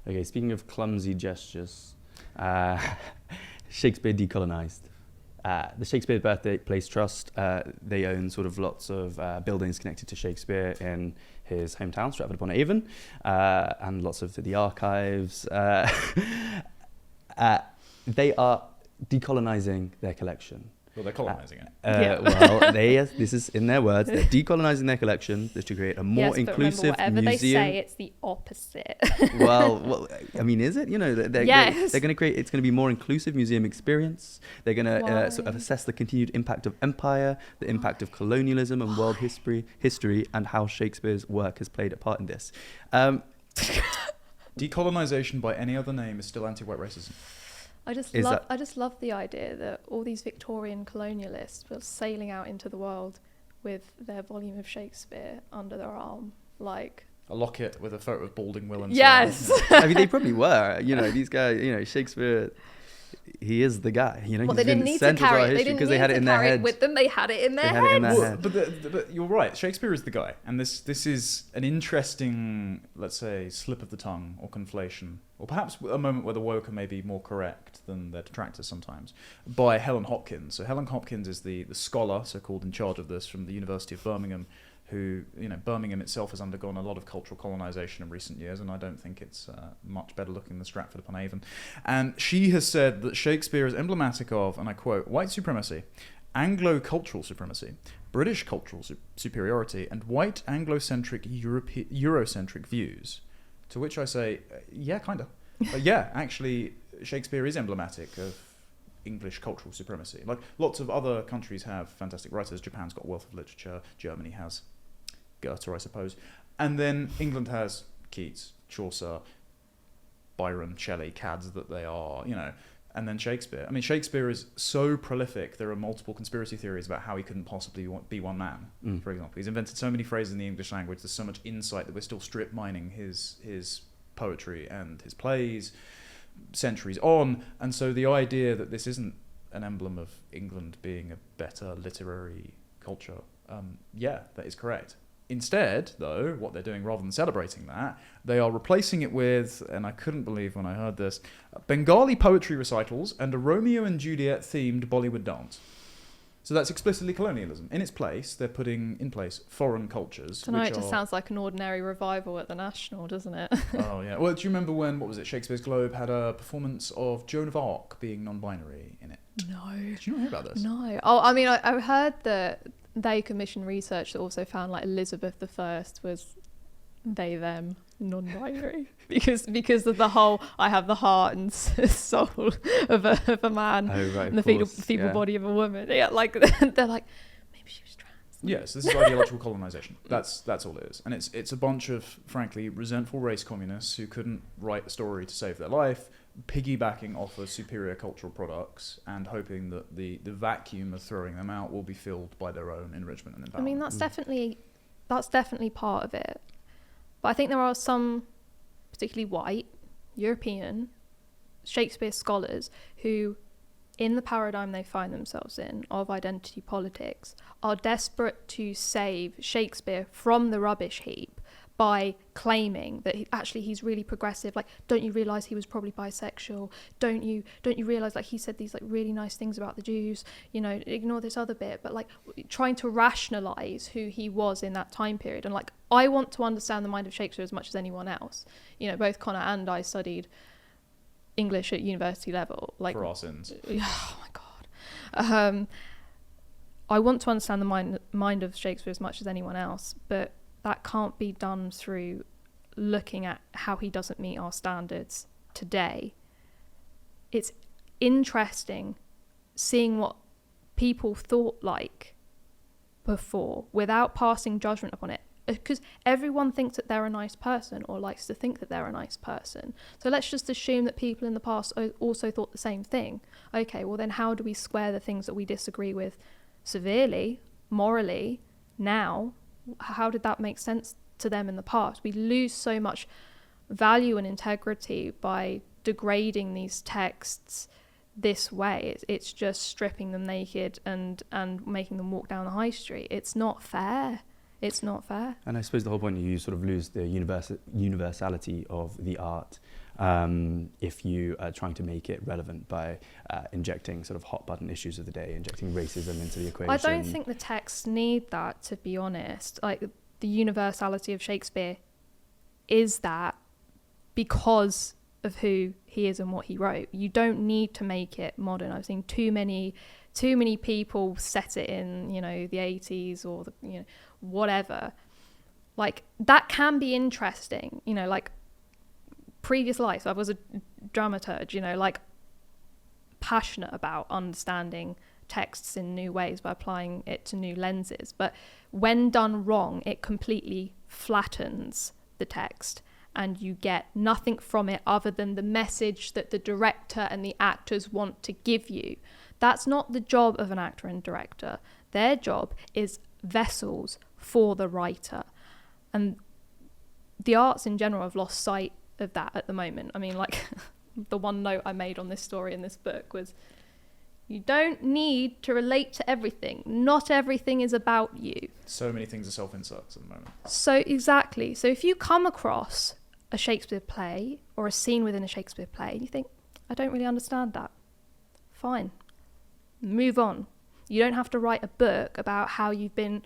Okay, speaking of clumsy gestures, Shakespeare decolonized. The Shakespeare Birthplace Trust, they own sort of lots of buildings connected to Shakespeare in his hometown, Stratford-upon-Avon, and lots of the archives. They are decolonizing their collection. Well, they're colonizing it. Well, this is in their words. They're decolonizing their collection to create a more inclusive whatever museum. They say, it's the opposite. well, I mean, is it? You know, they're going to create. It's going to be more inclusive museum experience. They're going to sort of assess the continued impact of empire, the impact of colonialism and world history, and how Shakespeare's work has played a part in this. Decolonization by any other name is still anti-white racism. I just love the idea that all these Victorian colonialists were sailing out into the world with their volume of Shakespeare under their arm, like a locket with a photo of Balding Will. Yes. I mean, they probably were. You know, these guys. You know, Shakespeare. He is the guy. You know, well, they didn't need to carry it. They didn't need to carry it with them. They had it in their heads. But you're right. Shakespeare is the guy, and this is an interesting, let's say, slip of the tongue or conflation, or perhaps a moment where the woke are maybe more correct than their detractors sometimes, by Helen Hopkins. So Helen Hopkins is the scholar, so-called, in charge of this from the University of Birmingham, who, you know, Birmingham itself has undergone a lot of cultural colonization in recent years, and I don't think it's much better looking than Stratford-upon-Avon. And she has said that Shakespeare is emblematic of, and I quote, white supremacy, Anglo-cultural supremacy, British cultural superiority, and white Anglo-centric Eurocentric views. To which I say, yeah, kind of. Yeah, actually, Shakespeare is emblematic of English cultural supremacy. Like, lots of other countries have fantastic writers. Japan's got a wealth of literature. Germany has Goethe, I suppose. And then England has Keats, Chaucer, Byron, Shelley, cads that they are, you know. And then Shakespeare. I mean, Shakespeare is so prolific. There are multiple conspiracy theories about how he couldn't possibly be one man, for example. He's invented so many phrases in the English language. There's so much insight that we're still strip mining his poetry and his plays centuries on. And so the idea that this isn't an emblem of England being a better literary culture, yeah, that is correct. Instead, though, what they're doing, rather than celebrating that, they are replacing it with, and I couldn't believe when I heard this, Bengali poetry recitals and a Romeo and Juliet themed Bollywood dance. So that's explicitly colonialism. In its place, they're putting in place foreign cultures. Tonight just sounds like an ordinary revival at the National, doesn't it? Oh, yeah. Well, do you remember when, what was it, Shakespeare's Globe had a performance of Joan of Arc being non-binary in it? No. Did you not hear about this? No. Oh, I mean, I heard that they commissioned research that also found like Elizabeth I was they, them, non-binary. because of the whole, I have the heart and soul of a man and the feeble body of a woman. Yeah, like they're like, maybe she was trans. Yes, this is ideological colonization. That's all it is. And it's a bunch of, frankly, resentful race communists who couldn't write a story to save their life, piggybacking off of superior cultural products and hoping that the vacuum of throwing them out will be filled by their own enrichment and empowerment. I mean, that's definitely part of it. But I think there are some particularly white, European, Shakespeare scholars who, in the paradigm they find themselves in of identity politics, are desperate to save Shakespeare from the rubbish heap by claiming that he's really progressive. Like, don't you realise he was probably bisexual? Don't you realise, like, he said these like really nice things about the Jews? You know, ignore this other bit, but like trying to rationalise who he was in that time period. And like, I want to understand the mind of Shakespeare as much as anyone else. You know, both Connor and I studied English at university level. Like, for our sins. Oh my God. I want to understand the mind of Shakespeare as much as anyone else, but that can't be done through looking at how he doesn't meet our standards today. It's interesting seeing what people thought like before without passing judgment upon it, because everyone thinks that they're a nice person or likes to think that they're a nice person. So let's just assume that people in the past also thought the same thing. Okay, well then how do we square the things that we disagree with severely, morally, now? How did that make sense to them in the past? We lose so much value and integrity by degrading these texts this way. It's just stripping them naked and making them walk down the high street. It's not fair. It's not fair. And I suppose the whole point, you sort of lose the universality of the art if you are trying to make it relevant by injecting sort of hot button issues of the day, injecting racism into the equation. I don't think the texts need that, to be honest. Like, the universality of Shakespeare is that because of who he is and what he wrote. You don't need to make it modern. I've seen too many people set it in, you know, the 80s or the, you know, whatever. Like, that can be interesting, you know, like previous life. I was a dramaturge, you know, like passionate about understanding texts in new ways by applying it to new lenses. But when done wrong, it completely flattens the text and you get nothing from it other than the message that the director and the actors want to give you. That's not the job of an actor and director. Their job is vessels for the writer. And the arts in general have lost sight of that at the moment. I mean, like, the one note I made on this story in this book was, you don't need to relate to everything. Not everything is about you. So many things are self-inserts at the moment. So, exactly. So if you come across a Shakespeare play or a scene within a Shakespeare play and you think, I don't really understand that, fine. Move on. You don't have to write a book about how you've been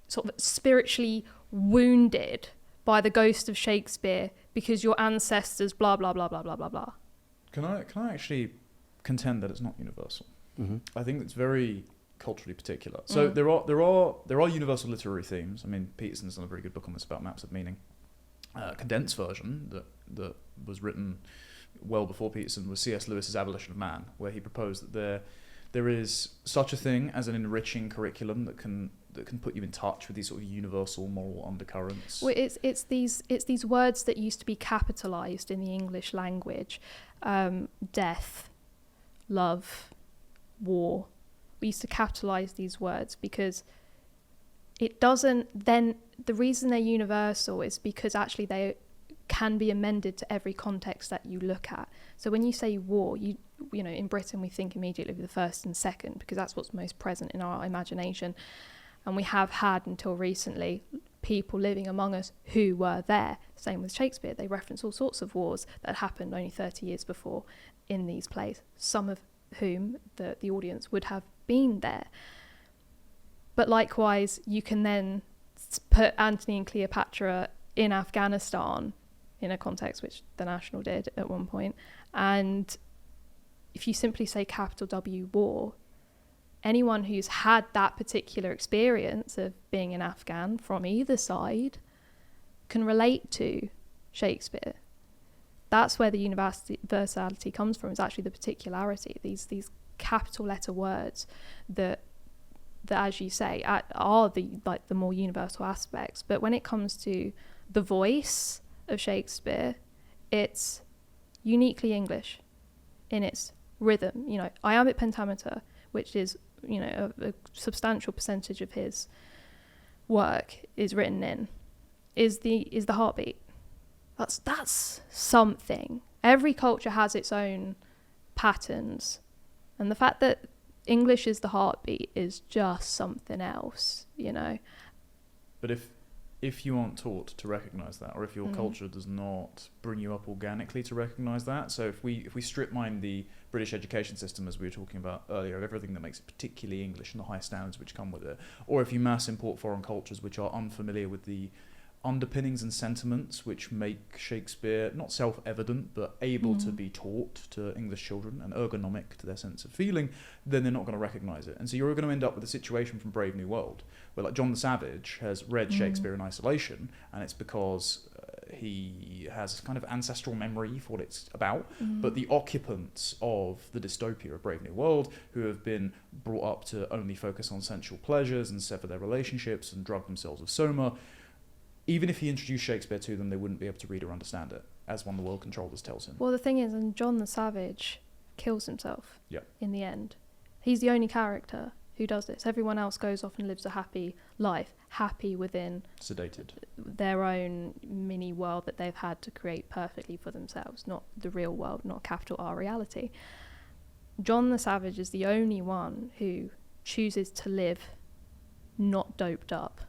sort of spiritually wounded by the ghost of Shakespeare because your ancestors blah blah blah blah blah blah blah. Can I actually contend that it's not universal? Mm-hmm. I think it's very culturally particular. So there are universal literary themes. I mean, Peterson's done a very good book on this about maps of meaning. Condensed version that was written well before Peterson was C.S. Lewis's Abolition of Man, where he proposed that there is such a thing as an enriching curriculum that can put you in touch with these sort of universal moral undercurrents. Well, it's these words that used to be capitalized in the English language, death, love, war. We used to capitalize these words because it doesn't then. The reason they're universal is because actually they can be amended to every context that you look at. So when you say war, you know, in Britain we think immediately of the first and second because that's what's most present in our imagination. And we have had until recently people living among us who were there. Same with Shakespeare. They reference all sorts of wars that happened only 30 years before in these plays, some of whom the audience would have been there. But likewise, you can then put Antony and Cleopatra in Afghanistan in a context which the National did at one point. And if you simply say capital W war, anyone who's had that particular experience of being an Afghan from either side can relate to Shakespeare. That's where the universality comes from, is actually the particularity, these capital letter words that as you say are the more universal aspects. But when it comes to the voice of Shakespeare, it's uniquely English in its rhythm. You know, iambic pentameter, which is, you know, a substantial percentage of his work is written in, is the heartbeat. That's something. Every culture has its own patterns, and the fact that English is the heartbeat is just something else, you know. But if you aren't taught to recognise that, or if your culture does not bring you up organically to recognise that, so if we strip mine the British education system, as we were talking about earlier, of everything that makes it particularly English and the high standards which come with it, or if you mass import foreign cultures which are unfamiliar with the underpinnings and sentiments which make Shakespeare not self-evident but able to be taught to English children and ergonomic to their sense of feeling, then they're not going to recognise it. And so you're going to end up with a situation from Brave New World where, like, John the Savage has read Shakespeare in isolation, and it's because he has kind of ancestral memory for what it's about, but the occupants of the dystopia of Brave New World, who have been brought up to only focus on sensual pleasures and sever their relationships and drug themselves with soma, even if he introduced Shakespeare to them, they wouldn't be able to read or understand it, as one of the world controllers tells him. Well, the thing is, and John the Savage kills himself in the end. He's the only character who does this. Everyone else goes off and lives a happy life, happy within sedated their own mini world that they've had to create perfectly for themselves, not the real world, not capital R reality. John the Savage is the only one who chooses to live not doped up.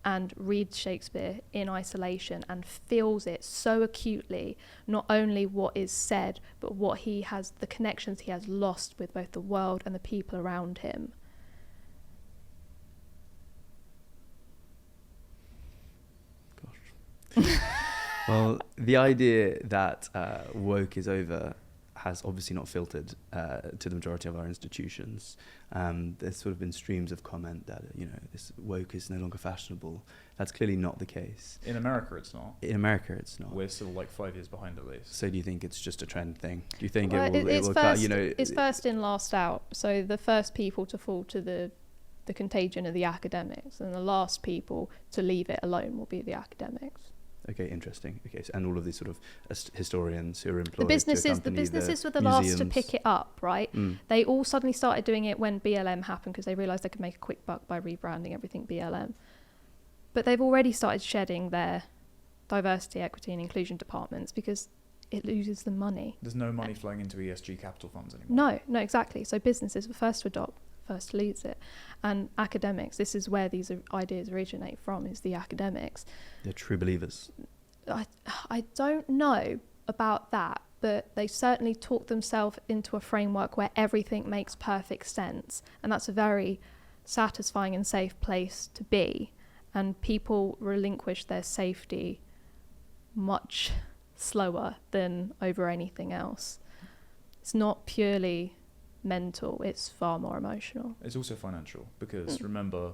and reads Shakespeare in isolation and feels it so acutely, not only what is said, but what he has, the connections he has lost with both the world and the people around him. Gosh. Well, the idea that woke is over has obviously not filtered to the majority of our institutions. There's sort of been streams of comment that, this woke is no longer fashionable. That's clearly not the case. In America, it's not. In America, it's not. We're still like 5 years behind at least. So do you think it's just a trend thing? Do you think it's first in, last out. So the first people to fall to the contagion are the academics, and the last people to leave it alone will be the academics. Okay, interesting. Okay, so, and all of these sort of historians who are employed. The businesses were the last to pick it up, right? They all suddenly started doing it when BLM happened because they realised they could make a quick buck by rebranding everything BLM. But they've already started shedding their diversity, equity and inclusion departments because it loses them money. There's no money flowing into ESG capital funds anymore. No, exactly. So businesses were first to adopt, first to lose it. And academics, this is where these ideas originate from, is the academics. They're true believers. I don't know about that, but they certainly talk themselves into a framework where everything makes perfect sense. And that's a very satisfying and safe place to be. And people relinquish their safety much slower than over anything else. It's not purely mental, it's far more emotional. It's also financial because remember,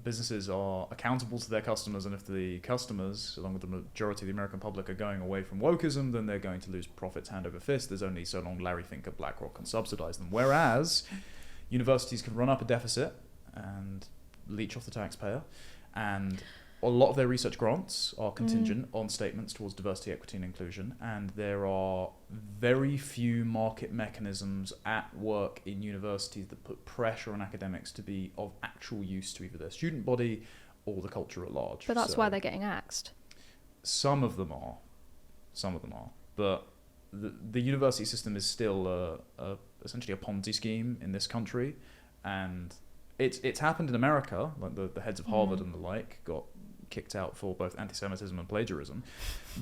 businesses are accountable to their customers, and if the customers, along with the majority of the American public, are going away from wokeism, then they're going to lose profits hand over fist. There's only so long Larry Fink at BlackRock can subsidize them. Whereas universities can run up a deficit and leech off the taxpayer, and a lot of their research grants are contingent on statements towards diversity, equity and inclusion, and there are very few market mechanisms at work in universities that put pressure on academics to be of actual use to either their student body or the culture at large. But that's why they're getting axed. Some of them are. But the university system is still essentially a Ponzi scheme in this country, and it's happened in America, like the heads of Harvard and the like got kicked out for both anti-Semitism and plagiarism,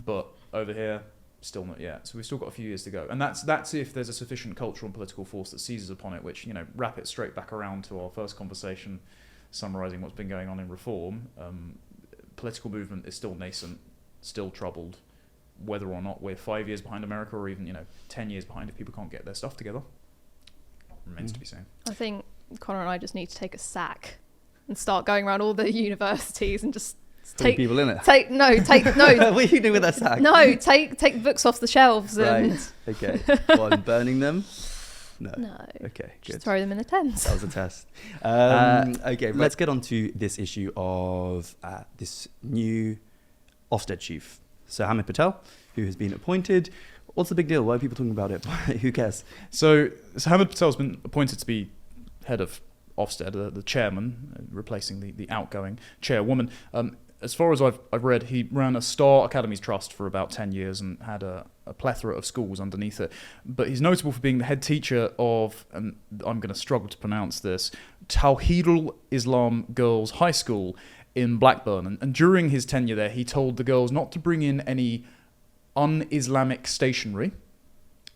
but over here, still not yet. So we've still got a few years to go, and that's if there's a sufficient cultural and political force that seizes upon it. Which, wrap it straight back around to our first conversation, summarising what's been going on in reform. Political movement is still nascent, still troubled. Whether or not we're 5 years behind America, or even 10 years behind, if people can't get their stuff together, remains to be seen. I think Connor and I just need to take a sack and start going around all the universities and just take people in it. No. What are you doing with that sack? No, take books off the shelves. And Right. Okay. What, and burning them? No. Okay. Just Good. throw them in the Thames. That was a test. Okay. Let's get on to this issue of this new Ofsted chief, Sir Hamid Patel, who has been appointed. What's the big deal? Why are people talking about it? Who cares? So Hamid Patel's been appointed to be head of Ofsted, the chairman, replacing the outgoing chairwoman. As far as I've read, he ran a Star Academies Trust for about 10 years and had a plethora of schools underneath it. But he's notable for being the head teacher of, and I'm going to struggle to pronounce this, Tawhidul Islam Girls High School in Blackburn. And during his tenure there, he told the girls not to bring in any un-Islamic stationery,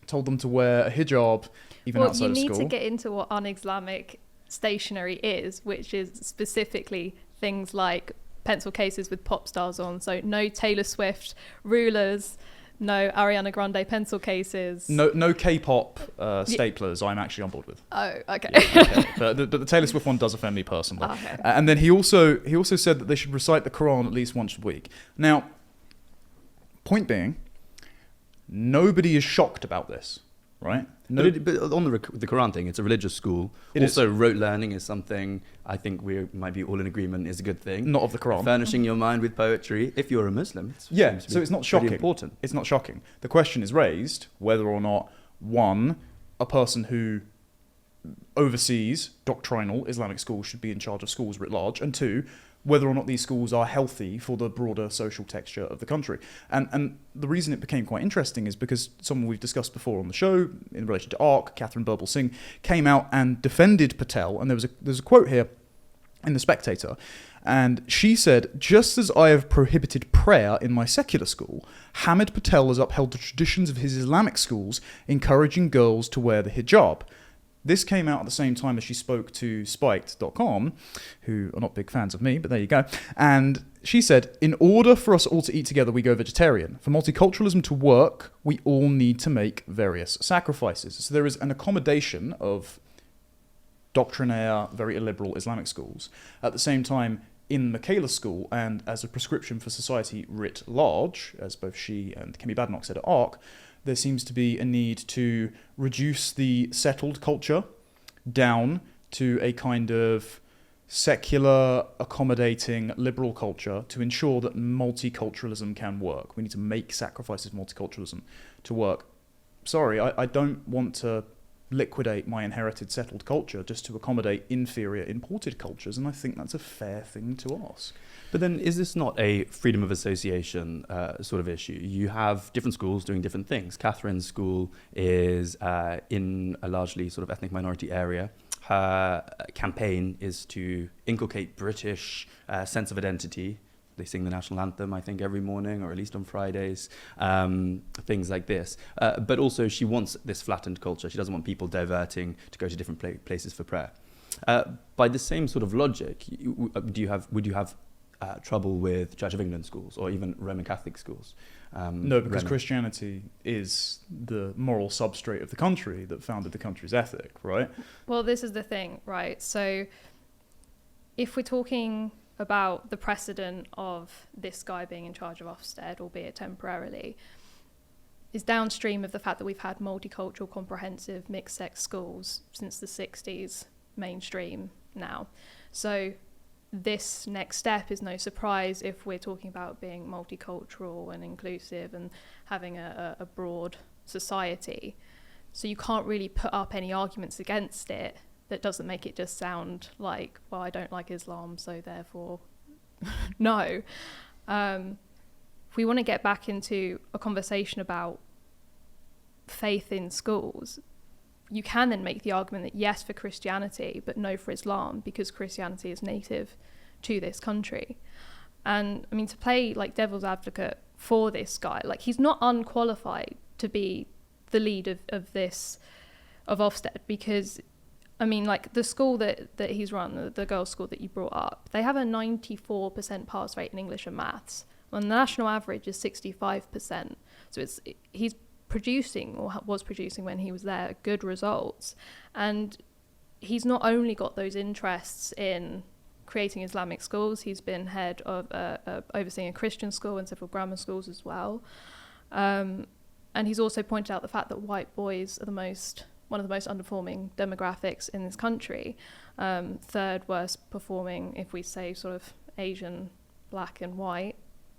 told them to wear a hijab even outside of school. You need to get into what un-Islamic stationery is, which is specifically things like pencil cases with pop stars on. So no Taylor Swift rulers, no Ariana Grande pencil cases. No K-pop staplers. I'm actually on board with. Oh, okay. Yeah, okay. But the Taylor Swift one does offend me personally. Okay. And then he also said that they should recite the Quran at least once a week. Now, point being, nobody is shocked about this, right? No, but on the Quran thing, it's a religious school. Rote learning is something I think we might be all in agreement is a good thing. Not of the Quran. Furnishing your mind with poetry, if you're a Muslim. So it's not shocking. Important. It's not shocking. The question is raised whether or not, one, a person who oversees doctrinal Islamic schools should be in charge of schools writ large, and two, whether or not these schools are healthy for the broader social texture of the country. And the reason it became quite interesting is because someone we've discussed before on the show in relation to ARC, Catherine Birbal Singh, came out and defended Patel. And there's a quote here in The Spectator. And she said, just as I have prohibited prayer in my secular school, Hamid Patel has upheld the traditions of his Islamic schools, encouraging girls to wear the hijab. This came out at the same time as she spoke to Spiked.com, who are not big fans of me, but there you go. And she said, in order for us all to eat together, we go vegetarian. For multiculturalism to work, we all need to make various sacrifices. So there is an accommodation of doctrinaire, very illiberal Islamic schools. At the same time, in Michaela's school, and as a prescription for society writ large, as both she and Kemi Badenoch said at ARC, there seems to be a need to reduce the settled culture down to a kind of secular, accommodating, liberal culture to ensure that multiculturalism can work. We need to make sacrifices for multiculturalism to work. Sorry, I don't want to liquidate my inherited settled culture just to accommodate inferior imported cultures, and I think that's a fair thing to ask. But then is this not a freedom of association sort of issue? You have different schools doing different things. Catherine's school is in a largely sort of ethnic minority area. Her campaign is to inculcate British sense of identity. They sing the national anthem, I think, every morning, or at least on Fridays, things like this. But also she wants this flattened culture. She doesn't want people diverting to go to different places for prayer. By the same sort of logic, would you have trouble with Church of England schools or even Roman Catholic schools? No, because Christianity is the moral substrate of the country that founded the country's ethic, right? Well, this is the thing, right? So if we're talking about the precedent of this guy being in charge of Ofsted, albeit temporarily, is downstream of the fact that we've had multicultural, comprehensive, mixed-sex schools since the 60s, mainstream now. So this next step is no surprise if we're talking about being multicultural and inclusive and having a broad society. So you can't really put up any arguments against it that doesn't make it just sound like, well, I don't like Islam, so therefore, no. If we want to get back into a conversation about faith in schools, you can then make the argument that yes for Christianity, but no for Islam, because Christianity is native to this country. And I mean, to play like devil's advocate for this guy, like he's not unqualified to be the lead of Ofsted, because I mean, like the school that he's run, the girls' school that you brought up, they have a 94% pass rate in English and maths, when the national average is 65%. So he's producing, or was producing when he was there, good results. And he's not only got those interests in creating Islamic schools, he's been head of overseeing a Christian school and several grammar schools as well. And he's also pointed out the fact that white boys are one of the most underperforming demographics in this country. Third worst performing, if we say sort of Asian, black and white,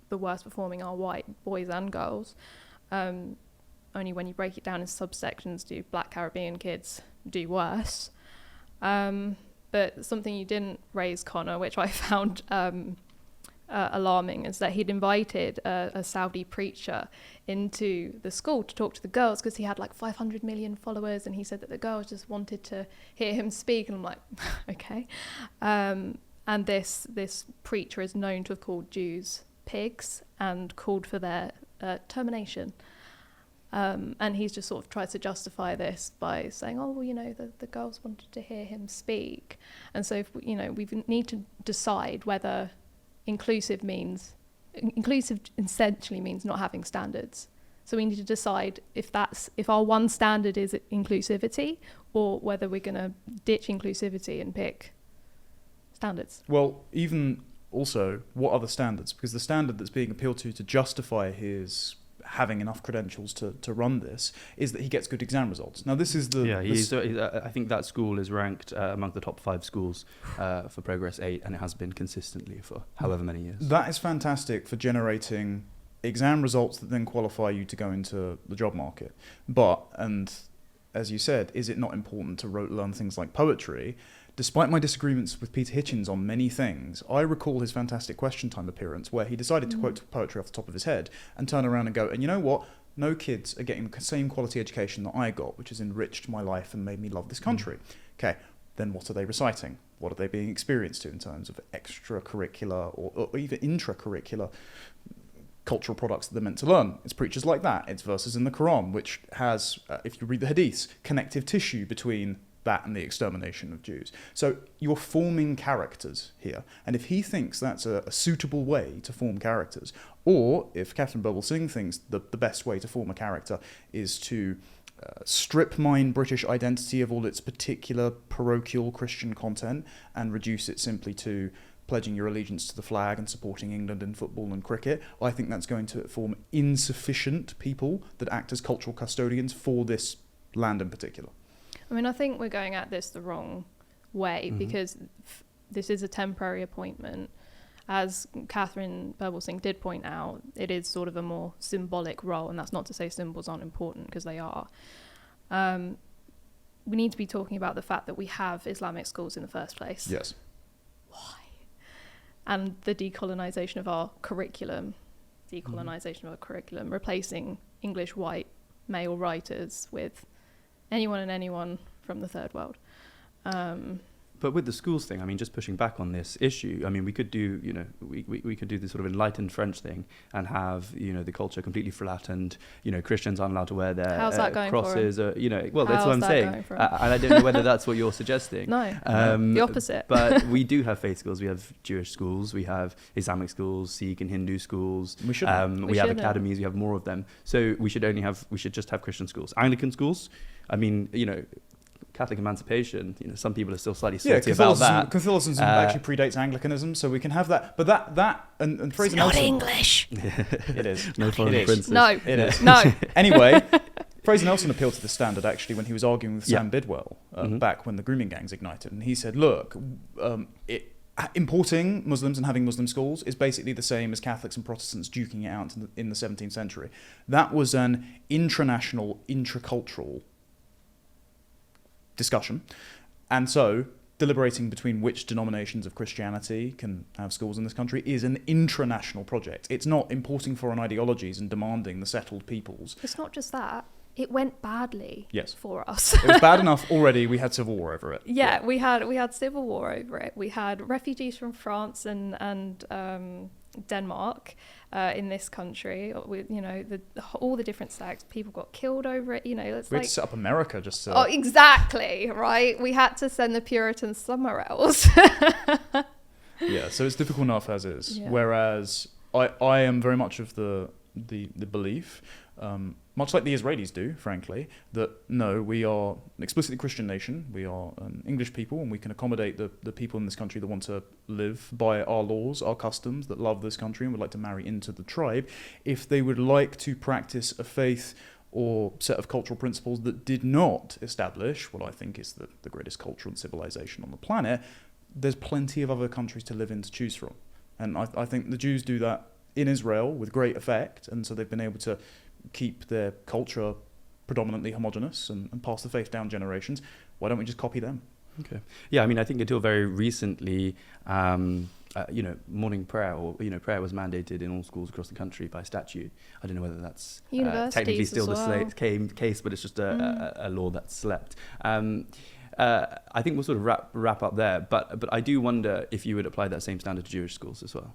the worst performing are white boys and girls. Only when you break it down in subsections do black Caribbean kids do worse. But something you didn't raise, Connor, which I found alarming, is that he'd invited a Saudi preacher into the school to talk to the girls because he had like 500 million followers, and he said that the girls just wanted to hear him speak. And I'm like, okay. And this preacher is known to have called Jews pigs and called for their termination. And he's just sort of tried to justify this by saying, oh, well, you know, the girls wanted to hear him speak. And so, if we need to decide whether inclusive essentially means not having standards. So we need to decide if our one standard is inclusivity, or whether we're going to ditch inclusivity and pick standards. Well, even also, what are the standards? Because the standard that's being appealed to justify his having enough credentials to run this is that he gets good exam results. Now, this is I think that school is ranked among the top 5 schools for Progress 8, and it has been consistently for however many years. That is fantastic for generating exam results that then qualify you to go into the job market. But, and as you said, is it not important to learn things like poetry? Despite my disagreements with Peter Hitchens on many things, I recall his fantastic Question Time appearance where he decided to quote poetry off the top of his head and turn around and go, and you know what? No kids are getting the same quality education that I got, which has enriched my life and made me love this country. Okay, then what are they reciting? What are they being experienced to in terms of extracurricular or even intracurricular cultural products that they're meant to learn? It's preachers like that. It's verses in the Quran, which has, if you read the Hadiths, connective tissue between that and the extermination of Jews. So you're forming characters here. And if he thinks that's a suitable way to form characters, or if Catherine Burwell-Singh thinks the best way to form a character is to strip mine British identity of all its particular parochial Christian content and reduce it simply to pledging your allegiance to the flag and supporting England in football and cricket, I think that's going to form insufficient people that act as cultural custodians for this land in particular. I mean, I think we're going at this the wrong way, because this is a temporary appointment. As Catherine Burwell-Singh did point out, it is sort of a more symbolic role, and that's not to say symbols aren't important, because they are. We need to be talking about the fact that we have Islamic schools in the first place. Yes. Why? And the decolonisation of our curriculum, replacing English white male writers with anyone and anyone from the third world. But with the schools thing, I mean, just pushing back on this issue, I mean, we could do, you know, we could do this sort of enlightened French thing and have, you know, the culture completely flattened. You know, Christians aren't allowed to wear their crosses. You know, well, that's what I'm saying. And I don't know whether that's what you're suggesting. No, the opposite. But we do have faith schools. We have Jewish schools. We have Islamic schools, Sikh and Hindu schools. We should. We have academies. We have more of them. So we should just have Christian schools. Anglican schools, I mean, you know, Catholic emancipation, you know, some people are still slightly salty about that. Catholicism actually predates Anglicanism, so we can have that. But that and Fraser Nelson. It's not English. It is. No foreign princes. No. It is. No. Anyway, Fraser Nelson appealed to the standard actually when he was arguing with Sam Bidwell back when the grooming gangs ignited, and he said, "Look, importing Muslims and having Muslim schools is basically the same as Catholics and Protestants duking it out in the 17th century. That was an intranational, intracultural discussion, and so deliberating between which denominations of Christianity can have schools in this country is an intranational project. It's not importing foreign ideologies and demanding the settled peoples. It's not just that. It went badly for us. It was bad enough already. We had civil war over it. Yeah, we had civil war over it. We had refugees from France and Denmark in this country. With, you know, all the different sects. People got killed over it. You know, it's we had to set up America just to. Oh, exactly right. We had to send the Puritans somewhere else. Yeah, so it's difficult enough as is. Yeah. Whereas I am very much of the belief. Much like the Israelis do, frankly, that no, we are an explicitly Christian nation, we are an English people, and we can accommodate the people in this country that want to live by our laws, our customs, that love this country and would like to marry into the tribe, if they would like to practice a faith or set of cultural principles that did not establish what I think is the greatest culture and civilization on the planet. There's plenty of other countries to live in to choose from. And I think the Jews do that in Israel with great effect, and so they've been able to keep their culture predominantly homogenous and pass the faith down generations. Why don't we just copy them? Okay. Yeah, I mean, I think until very recently, you know, morning prayer or, you know, prayer was mandated in all schools across the country by statute. I don't know whether that's technically still the case, but it's just a law that slept. I think we'll sort of wrap up there, but I do wonder if you would apply that same standard to Jewish schools as well.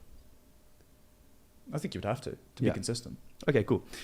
I think you would have to be consistent. Okay, cool.